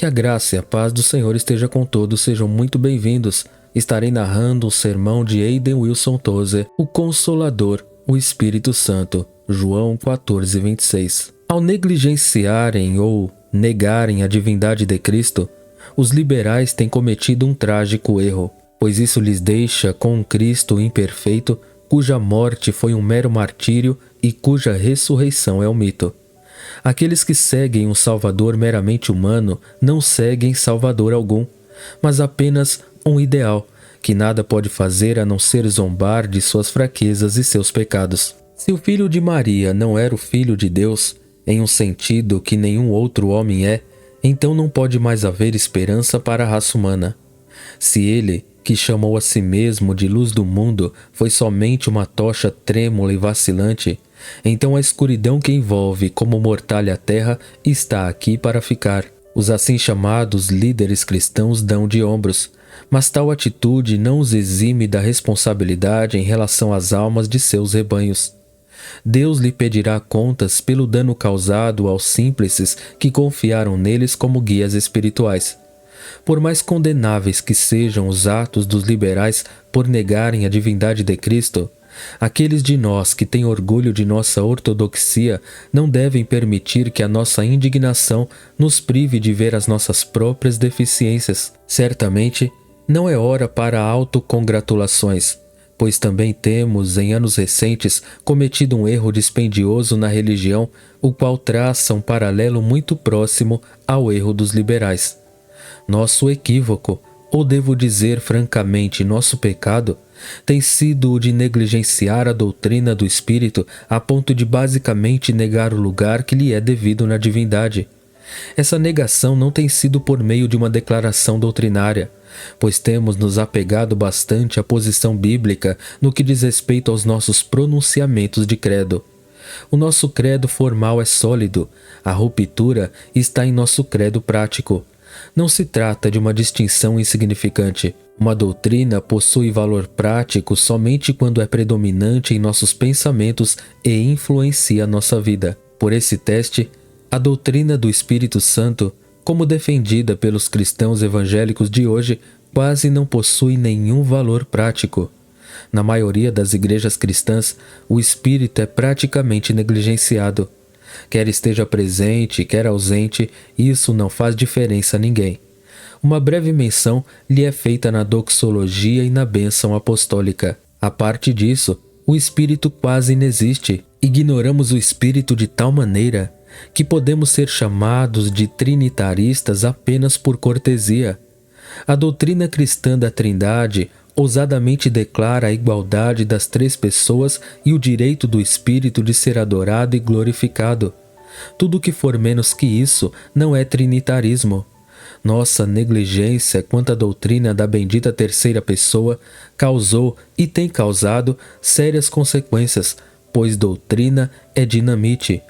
Que a graça e a paz do Senhor esteja com todos, sejam muito bem-vindos. Estarei narrando o sermão de Hayden Wilson Tozer, o Consolador, o Espírito Santo, João 14:26. Ao negligenciarem ou negarem a divindade de Cristo, os liberais têm cometido um trágico erro, pois isso lhes deixa com um Cristo imperfeito, cuja morte foi um mero martírio e cuja ressurreição é um mito. Aqueles que seguem um Salvador meramente humano não seguem Salvador algum, mas apenas um ideal, que nada pode fazer a não ser zombar de suas fraquezas e seus pecados. Se o filho de Maria não era o filho de Deus, em um sentido que nenhum outro homem é, então não pode mais haver esperança para a raça humana. Se ele, que chamou a si mesmo de luz do mundo, foi somente uma tocha trêmula e vacilante, então a escuridão que envolve como mortalha a terra está aqui para ficar. Os assim chamados líderes cristãos dão de ombros, mas tal atitude não os exime da responsabilidade em relação às almas de seus rebanhos. Deus lhe pedirá contas pelo dano causado aos simples que confiaram neles como guias espirituais. Por mais condenáveis que sejam os atos dos liberais por negarem a divindade de Cristo, aqueles de nós que têm orgulho de nossa ortodoxia não devem permitir que a nossa indignação nos prive de ver as nossas próprias deficiências. Certamente, não é hora para autocongratulações, pois também temos, em anos recentes, cometido um erro dispendioso na religião, o qual traça um paralelo muito próximo ao erro dos liberais. Nosso equívoco, ou devo dizer francamente, nosso pecado, tem sido o de negligenciar a doutrina do Espírito a ponto de basicamente negar o lugar que lhe é devido na divindade. Essa negação não tem sido por meio de uma declaração doutrinária, pois temos nos apegado bastante à posição bíblica no que diz respeito aos nossos pronunciamentos de credo. O nosso credo formal é sólido, a ruptura está em nosso credo prático. Não se trata de uma distinção insignificante. Uma doutrina possui valor prático somente quando é predominante em nossos pensamentos e influencia nossa vida. Por esse teste, a doutrina do Espírito Santo, como defendida pelos cristãos evangélicos de hoje, quase não possui nenhum valor prático. Na maioria das igrejas cristãs, o Espírito é praticamente negligenciado. Quer esteja presente, quer ausente, isso não faz diferença a ninguém. Uma breve menção lhe é feita na doxologia e na bênção apostólica. A parte disso, o Espírito quase inexiste. Ignoramos o Espírito de tal maneira que podemos ser chamados de trinitaristas apenas por cortesia. A doutrina cristã da Trindade ousadamente declara a igualdade das três pessoas e o direito do Espírito de ser adorado e glorificado. Tudo que for menos que isso não é trinitarismo. Nossa negligência quanto à doutrina da bendita terceira pessoa causou e tem causado sérias consequências, pois doutrina é dinamite.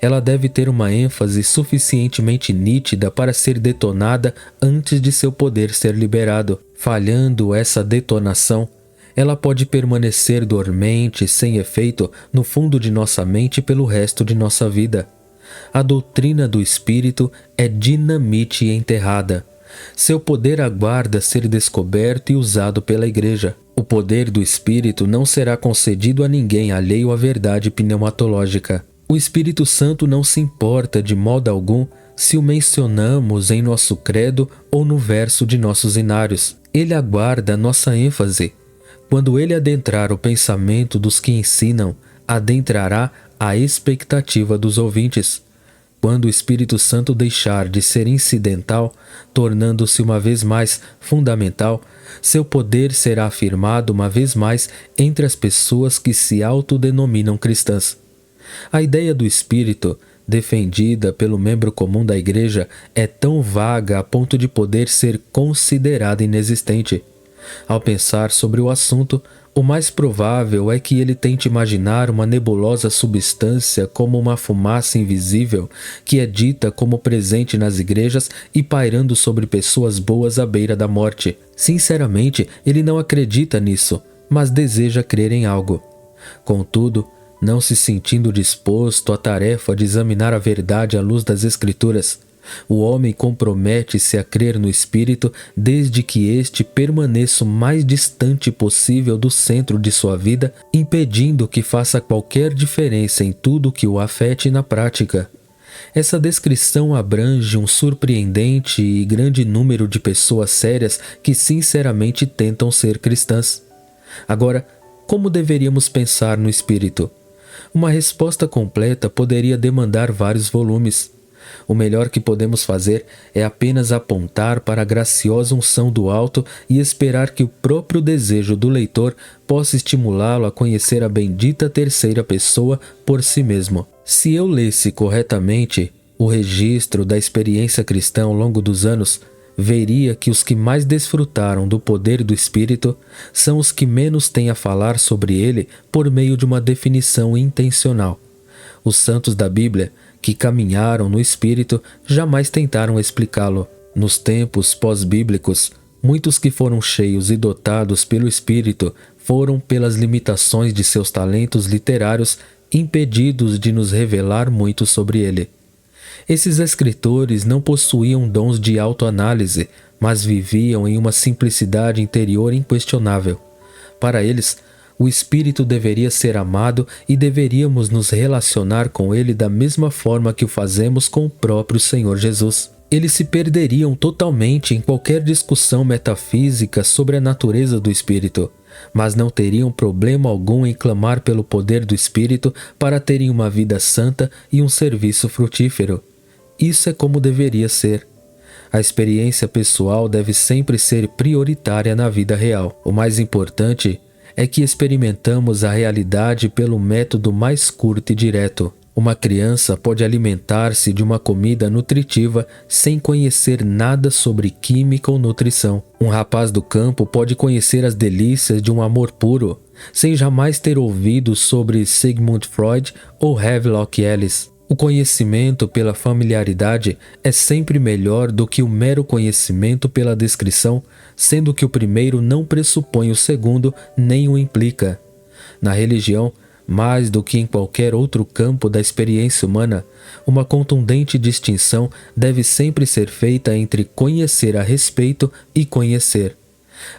Ela deve ter uma ênfase suficientemente nítida para ser detonada antes de seu poder ser liberado. Falhando essa detonação, ela pode permanecer dormente, sem efeito, no fundo de nossa mente pelo resto de nossa vida. A doutrina do Espírito é dinamite enterrada. Seu poder aguarda ser descoberto e usado pela Igreja. O poder do Espírito não será concedido a ninguém alheio à verdade pneumatológica. O Espírito Santo não se importa de modo algum se o mencionamos em nosso credo ou no verso de nossos inários. Ele aguarda nossa ênfase. Quando ele adentrar o pensamento dos que ensinam, adentrará a expectativa dos ouvintes. Quando o Espírito Santo deixar de ser incidental, tornando-se uma vez mais fundamental, seu poder será afirmado uma vez mais entre as pessoas que se autodenominam cristãs. A ideia do Espírito, defendida pelo membro comum da Igreja, é tão vaga a ponto de poder ser considerada inexistente. Ao pensar sobre o assunto, o mais provável é que ele tente imaginar uma nebulosa substância como uma fumaça invisível que é dita como presente nas igrejas e pairando sobre pessoas boas à beira da morte. Sinceramente, ele não acredita nisso, mas deseja crer em algo. Contudo, não se sentindo disposto à tarefa de examinar a verdade à luz das Escrituras, O homem compromete-se a crer no Espírito desde que este permaneça o mais distante possível do centro de sua vida, impedindo que faça qualquer diferença em tudo que o afete na prática. Essa descrição abrange um surpreendente e grande número de pessoas sérias que sinceramente tentam ser cristãs. Agora, como deveríamos pensar no Espírito? Uma resposta completa poderia demandar vários volumes. O melhor que podemos fazer é apenas apontar para a graciosa unção do alto e esperar que o próprio desejo do leitor possa estimulá-lo a conhecer a bendita terceira pessoa por si mesmo. Se eu lesse corretamente o registro da experiência cristã ao longo dos anos, veria que os que mais desfrutaram do poder do Espírito são os que menos têm a falar sobre ele por meio de uma definição intencional. Os santos da Bíblia, que caminharam no Espírito, jamais tentaram explicá-lo. Nos tempos pós-bíblicos, muitos que foram cheios e dotados pelo Espírito foram, pelas limitações de seus talentos literários, impedidos de nos revelar muito sobre ele. Esses escritores não possuíam dons de autoanálise, mas viviam em uma simplicidade interior inquestionável. Para eles, o Espírito deveria ser amado e deveríamos nos relacionar com ele da mesma forma que o fazemos com o próprio Senhor Jesus. Eles se perderiam totalmente em qualquer discussão metafísica sobre a natureza do Espírito, mas não teriam problema algum em clamar pelo poder do Espírito para terem uma vida santa e um serviço frutífero. Isso é como deveria ser. A experiência pessoal deve sempre ser prioritária na vida real. O mais importante é que experimentamos a realidade pelo método mais curto e direto. Uma criança pode alimentar-se de uma comida nutritiva sem conhecer nada sobre química ou nutrição. Um rapaz do campo pode conhecer as delícias de um amor puro, sem jamais ter ouvido sobre Sigmund Freud ou Havelock Ellis. O conhecimento pela familiaridade é sempre melhor do que o mero conhecimento pela descrição, sendo que o primeiro não pressupõe o segundo nem o implica. Na religião, mais do que em qualquer outro campo da experiência humana, uma contundente distinção deve sempre ser feita entre conhecer a respeito e conhecer.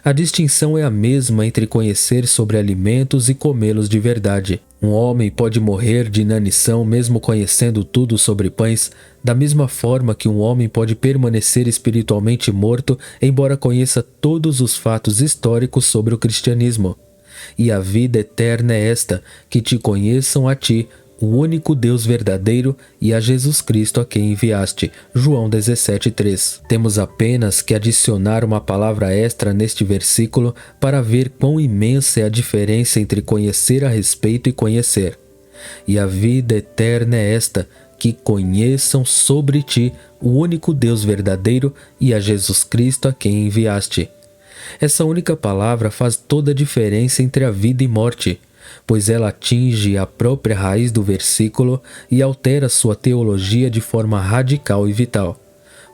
A distinção é a mesma entre conhecer sobre alimentos e comê-los de verdade. Um homem pode morrer de inanição mesmo conhecendo tudo sobre pães, da mesma forma que um homem pode permanecer espiritualmente morto, embora conheça todos os fatos históricos sobre o cristianismo. E a vida eterna é esta, que te conheçam a ti, o único Deus verdadeiro, e a Jesus Cristo a quem enviaste. João 17:3. Temos apenas que adicionar uma palavra extra neste versículo para ver quão imensa é a diferença entre conhecer a respeito e conhecer. E a vida eterna é esta, que conheçam sobre ti o único Deus verdadeiro e a Jesus Cristo a quem enviaste. Essa única palavra faz toda a diferença entre a vida e morte, pois ela atinge a própria raiz do versículo e altera sua teologia de forma radical e vital.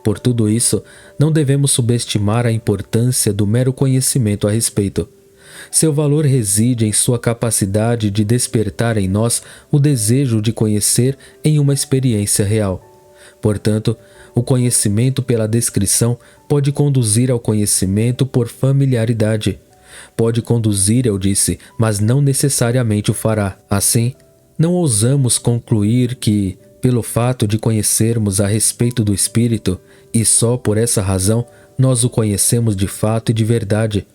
Por tudo isso, não devemos subestimar a importância do mero conhecimento a respeito. Seu valor reside em sua capacidade de despertar em nós o desejo de conhecer em uma experiência real. Portanto, o conhecimento pela descrição pode conduzir ao conhecimento por familiaridade. Pode conduzir, eu disse, mas não necessariamente o fará. Assim, não ousamos concluir que, pelo fato de conhecermos a respeito do Espírito, e só por essa razão, nós o conhecemos de fato e de verdade.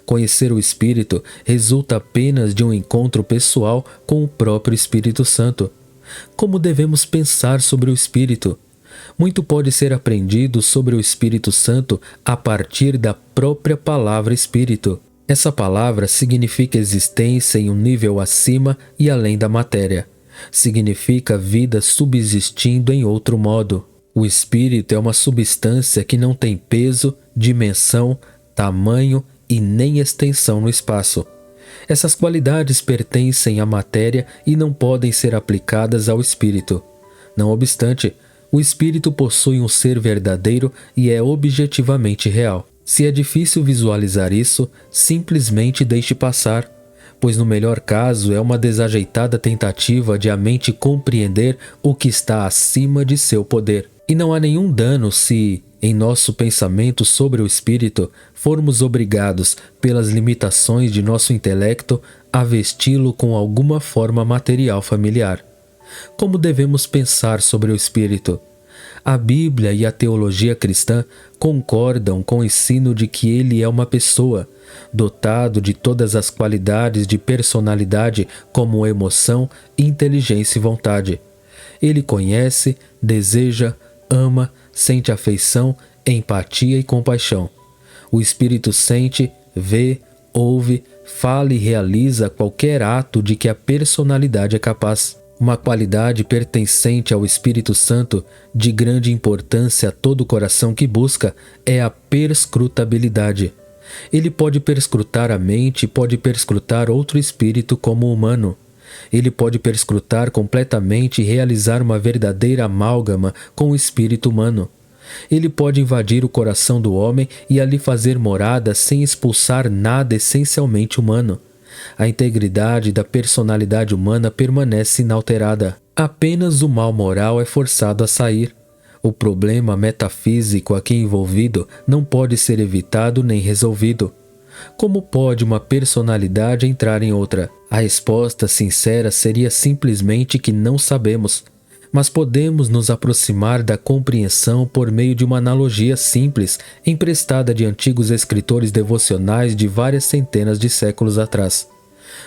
Conhecer o Espírito resulta apenas de um encontro pessoal com o próprio Espírito Santo. Como devemos pensar sobre o Espírito? Muito pode ser aprendido sobre o Espírito Santo a partir da própria palavra Espírito. Essa palavra significa existência em um nível acima e além da matéria. Significa vida subsistindo em outro modo. O Espírito é uma substância que não tem peso, dimensão, tamanho e nem extensão no espaço. Essas qualidades pertencem à matéria e não podem ser aplicadas ao Espírito. Não obstante, o Espírito possui um ser verdadeiro e é objetivamente real. Se é difícil visualizar isso, simplesmente deixe passar, pois no melhor caso é uma desajeitada tentativa de a mente compreender o que está acima de seu poder. E não há nenhum dano se, em nosso pensamento sobre o espírito, formos obrigados, pelas limitações de nosso intelecto, a vesti-lo com alguma forma material familiar. Como devemos pensar sobre o espírito? A Bíblia e a teologia cristã concordam com o ensino de que ele é uma pessoa, dotado de todas as qualidades de personalidade como emoção, inteligência e vontade. Ele conhece, deseja, ama, sente afeição, empatia e compaixão. O espírito sente, vê, ouve, fala e realiza qualquer ato de que a personalidade é capaz. Uma qualidade pertencente ao Espírito Santo, de grande importância a todo coração que busca, é a perscrutabilidade. Ele pode perscrutar a mente e pode perscrutar outro espírito como humano. Ele pode perscrutar completamente e realizar uma verdadeira amálgama com o espírito humano. Ele pode invadir o coração do homem e ali fazer morada sem expulsar nada essencialmente humano. A integridade da personalidade humana permanece inalterada. Apenas o mal moral é forçado a sair. O problema metafísico aqui envolvido não pode ser evitado nem resolvido. Como pode uma personalidade entrar em outra? A resposta sincera seria simplesmente que não sabemos. Mas podemos nos aproximar da compreensão por meio de uma analogia simples, emprestada de antigos escritores devocionais de várias centenas de séculos atrás.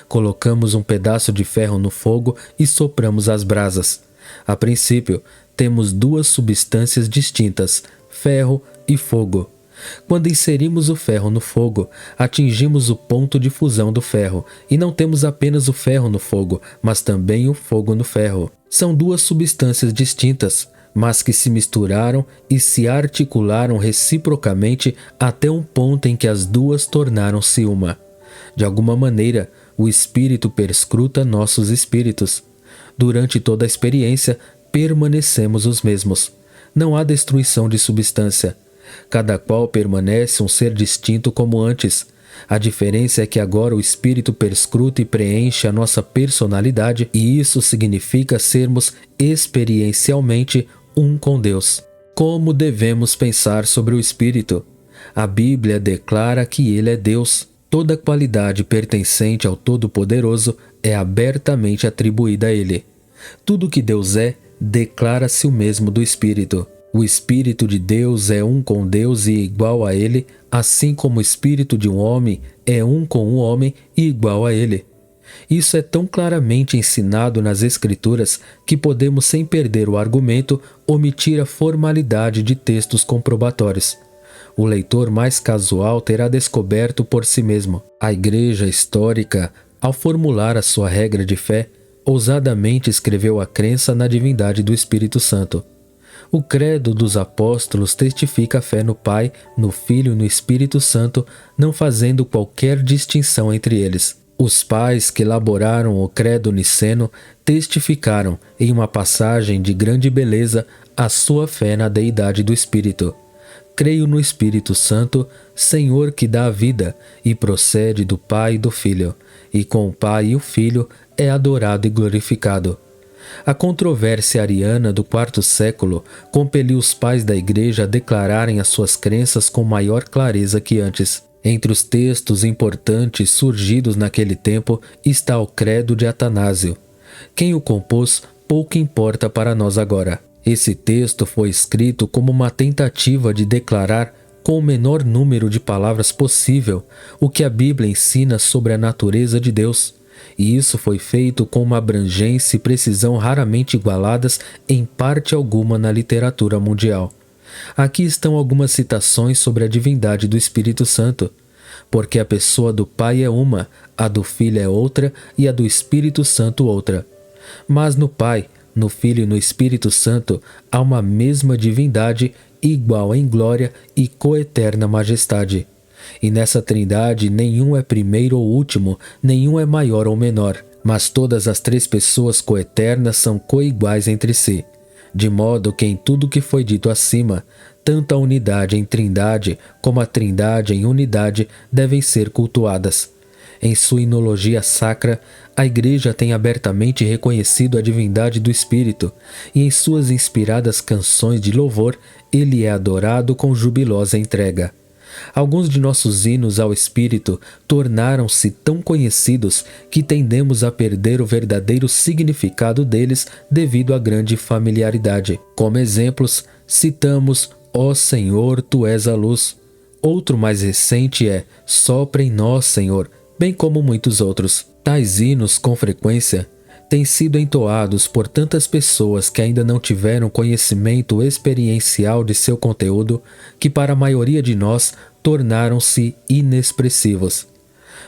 Colocamos um pedaço de ferro no fogo e sopramos as brasas. A princípio, temos duas substâncias distintas, ferro e fogo. Quando inserimos o ferro no fogo, atingimos o ponto de fusão do ferro, e não temos apenas o ferro no fogo, mas também o fogo no ferro. São duas substâncias distintas, mas que se misturaram e se articularam reciprocamente até um ponto em que as duas tornaram-se uma. De alguma maneira, o espírito perscruta nossos espíritos. Durante toda a experiência, permanecemos os mesmos. Não há destruição de substância. Cada qual permanece um ser distinto como antes. A diferença é que agora o espírito perscruta e preenche a nossa personalidade, e isso significa sermos experiencialmente um com Deus. Como devemos pensar sobre o espírito? A Bíblia declara que ele é Deus. Toda qualidade pertencente ao Todo-Poderoso é abertamente atribuída a ele. Tudo que Deus é, declara-se o mesmo do Espírito. O Espírito de Deus é um com Deus e igual a ele, assim como o Espírito de um homem é um com um homem e igual a ele. Isso é tão claramente ensinado nas Escrituras que podemos, sem perder o argumento, omitir a formalidade de textos comprobatórios. O leitor mais casual terá descoberto por si mesmo. A Igreja histórica, ao formular a sua regra de fé, ousadamente escreveu a crença na divindade do Espírito Santo. O credo dos apóstolos testifica a fé no Pai, no Filho e no Espírito Santo, não fazendo qualquer distinção entre eles. Os pais que elaboraram o credo niceno testificaram, em uma passagem de grande beleza, a sua fé na deidade do Espírito. Creio no Espírito Santo, Senhor que dá a vida, e procede do Pai e do Filho, e com o Pai e o Filho é adorado e glorificado. A controvérsia ariana do quarto século compeliu os pais da Igreja a declararem as suas crenças com maior clareza que antes. Entre os textos importantes surgidos naquele tempo está o Credo de Atanásio. Quem o compôs pouco importa para nós agora. Esse texto foi escrito como uma tentativa de declarar, com o menor número de palavras possível, o que a Bíblia ensina sobre a natureza de Deus. E isso foi feito com uma abrangência e precisão raramente igualadas em parte alguma na literatura mundial. Aqui estão algumas citações sobre a divindade do Espírito Santo. Porque a pessoa do Pai é uma, a do Filho é outra e a do Espírito Santo outra. Mas no Pai, no Filho e no Espírito Santo há uma mesma divindade, igual em glória e coeterna majestade. E nessa trindade nenhum é primeiro ou último, nenhum é maior ou menor, mas todas as três pessoas coeternas são coiguais entre si, de modo que em tudo que foi dito acima, tanto a unidade em trindade como a trindade em unidade devem ser cultuadas. Em sua inologia sacra, a Igreja tem abertamente reconhecido a divindade do Espírito, e em suas inspiradas canções de louvor, ele é adorado com jubilosa entrega. Alguns de nossos hinos ao Espírito tornaram-se tão conhecidos que tendemos a perder o verdadeiro significado deles devido à grande familiaridade. Como exemplos, citamos Ó Senhor, Tu és a luz. Outro mais recente é Sopra em nós, Senhor, bem como muitos outros. Tais hinos, com frequência, têm sido entoados por tantas pessoas que ainda não tiveram conhecimento experiencial de seu conteúdo, que para a maioria de nós tornaram-se inexpressivos.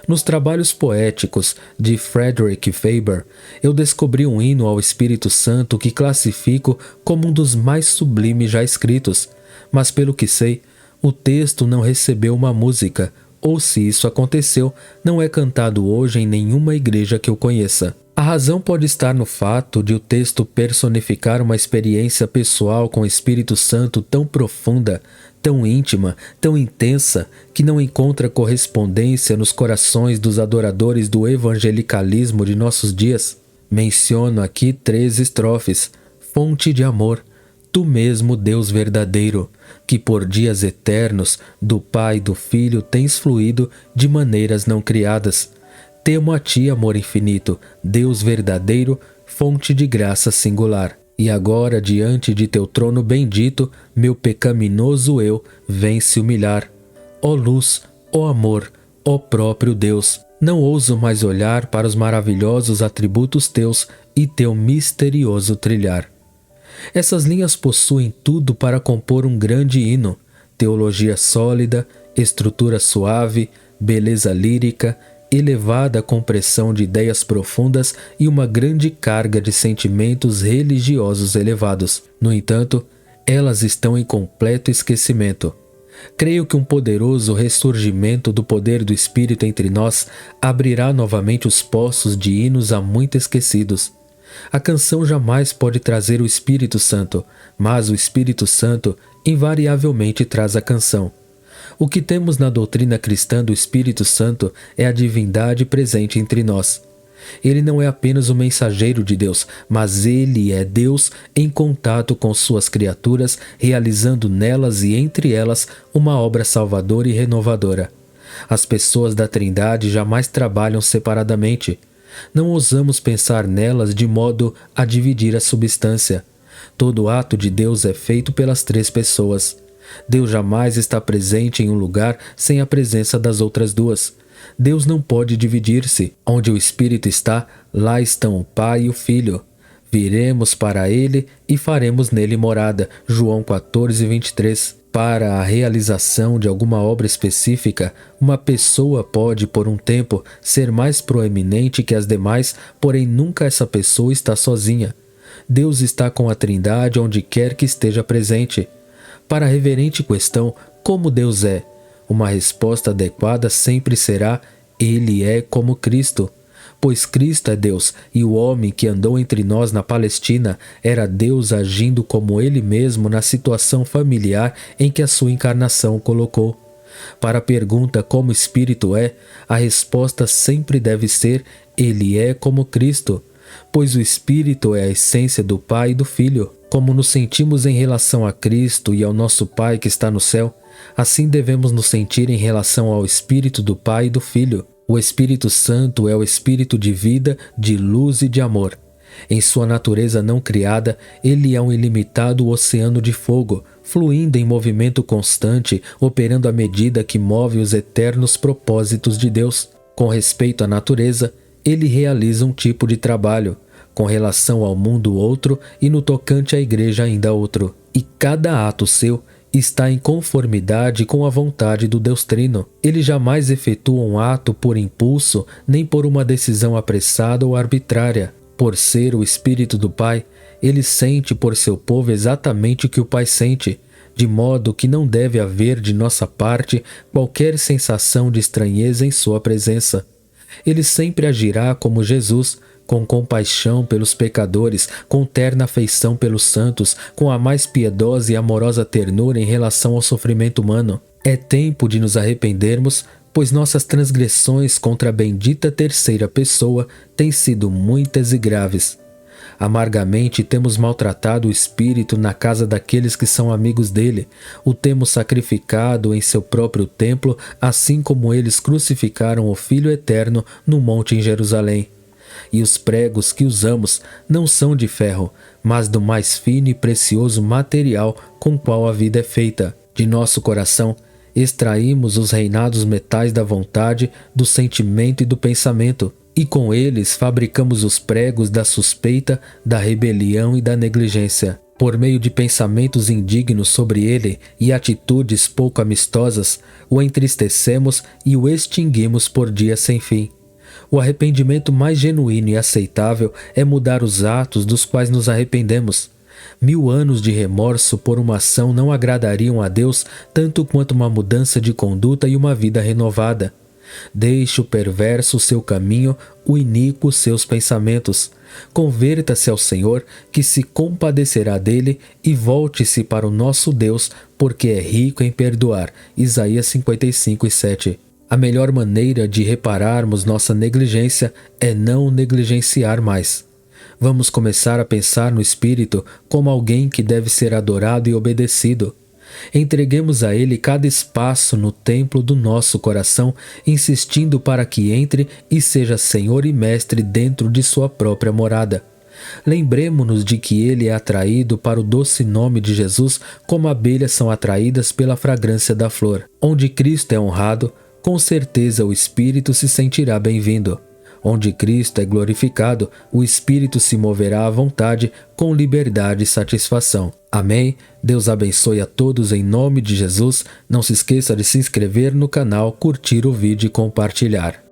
Nos trabalhos poéticos de Frederick Faber, eu descobri um hino ao Espírito Santo que classifico como um dos mais sublimes já escritos, mas pelo que sei, o texto não recebeu uma música, ou se isso aconteceu, não é cantado hoje em nenhuma igreja que eu conheça. A razão pode estar no fato de o texto personificar uma experiência pessoal com o Espírito Santo tão profunda, tão íntima, tão intensa, que não encontra correspondência nos corações dos adoradores do evangelicalismo de nossos dias. Menciono aqui 3 estrofes. Fonte de amor, Tu mesmo, Deus verdadeiro, que por dias eternos do Pai e do Filho tens fluído de maneiras não criadas. Temo a Ti, amor infinito, Deus verdadeiro, fonte de graça singular. E agora, diante de Teu trono bendito, meu pecaminoso eu vem se humilhar. Ó luz, ó amor, ó próprio Deus, não ouso mais olhar para os maravilhosos atributos Teus e Teu misterioso trilhar. Essas linhas possuem tudo para compor um grande hino: teologia sólida, estrutura suave, beleza lírica, elevada compreensão de ideias profundas e uma grande carga de sentimentos religiosos elevados. No entanto, elas estão em completo esquecimento. Creio que um poderoso ressurgimento do poder do Espírito entre nós abrirá novamente os poços de hinos há muito esquecidos. A canção jamais pode trazer o Espírito Santo, mas o Espírito Santo invariavelmente traz a canção. O que temos na doutrina cristã do Espírito Santo é a divindade presente entre nós. Ele não é apenas o mensageiro de Deus, mas ele é Deus em contato com suas criaturas, realizando nelas e entre elas uma obra salvadora e renovadora. As pessoas da Trindade jamais trabalham separadamente. Não ousamos pensar nelas de modo a dividir a substância. Todo ato de Deus é feito pelas 3 pessoas. Deus jamais está presente em um lugar sem a presença das outras 2. Deus não pode dividir-se. Onde o Espírito está, lá estão o Pai e o Filho. Viremos para ele e faremos nele morada. João 14:23. Para a realização de alguma obra específica, uma pessoa pode, por um tempo, ser mais proeminente que as demais, porém nunca essa pessoa está sozinha. Deus está com a Trindade onde quer que esteja presente. Para a reverente questão, como Deus é? Uma resposta adequada sempre será: Ele é como Cristo. Pois Cristo é Deus, e o homem que andou entre nós na Palestina era Deus agindo como Ele mesmo na situação familiar em que a sua encarnação o colocou. Para a pergunta como o Espírito é, a resposta sempre deve ser: Ele é como Cristo, pois o Espírito é a essência do Pai e do Filho. Como nos sentimos em relação a Cristo e ao nosso Pai que está no céu, assim devemos nos sentir em relação ao Espírito do Pai e do Filho. O Espírito Santo é o Espírito de vida, de luz e de amor. Em sua natureza não criada, ele é um ilimitado oceano de fogo, fluindo em movimento constante, operando à medida que move os eternos propósitos de Deus. Com respeito à natureza, ele realiza um tipo de trabalho, com relação ao mundo outro e no tocante à igreja ainda outro. E cada ato seu está em conformidade com a vontade do Deus Trino. Ele jamais efetua um ato por impulso, nem por uma decisão apressada ou arbitrária. Por ser o Espírito do Pai, ele sente por seu povo exatamente o que o Pai sente, de modo que não deve haver de nossa parte qualquer sensação de estranheza em sua presença. Ele sempre agirá como Jesus, com compaixão pelos pecadores, com terna afeição pelos santos, com a mais piedosa e amorosa ternura em relação ao sofrimento humano. É tempo de nos arrependermos, pois nossas transgressões contra a bendita terceira pessoa têm sido muitas e graves. Amargamente temos maltratado o Espírito na casa daqueles que são amigos dele, o temos sacrificado em seu próprio templo, assim como eles crucificaram o Filho Eterno no monte em Jerusalém. E os pregos que usamos não são de ferro, mas do mais fino e precioso material com qual a vida é feita. De nosso coração, extraímos os reinados metais da vontade, do sentimento e do pensamento, e com eles fabricamos os pregos da suspeita, da rebelião e da negligência. Por meio de pensamentos indignos sobre ele e atitudes pouco amistosas, o entristecemos e o extinguimos por dias sem fim. O arrependimento mais genuíno e aceitável é mudar os atos dos quais nos arrependemos. 1000 anos de remorso por uma ação não agradariam a Deus tanto quanto uma mudança de conduta e uma vida renovada. Deixe o perverso o seu caminho, o iníquo seus pensamentos. Converta-se ao Senhor, que se compadecerá dele, e volte-se para o nosso Deus, porque é rico em perdoar. Isaías 55:7. A melhor maneira de repararmos nossa negligência é não negligenciar mais. Vamos começar a pensar no Espírito como alguém que deve ser adorado e obedecido. Entreguemos a Ele cada espaço no templo do nosso coração, insistindo para que entre e seja Senhor e Mestre dentro de sua própria morada. Lembremo-nos de que Ele é atraído para o doce nome de Jesus como abelhas são atraídas pela fragrância da flor. Onde Cristo é honrado, com certeza o Espírito se sentirá bem-vindo. Onde Cristo é glorificado, o Espírito se moverá à vontade, com liberdade e satisfação. Amém? Deus abençoe a todos em nome de Jesus. Não se esqueça de se inscrever no canal, curtir o vídeo e compartilhar.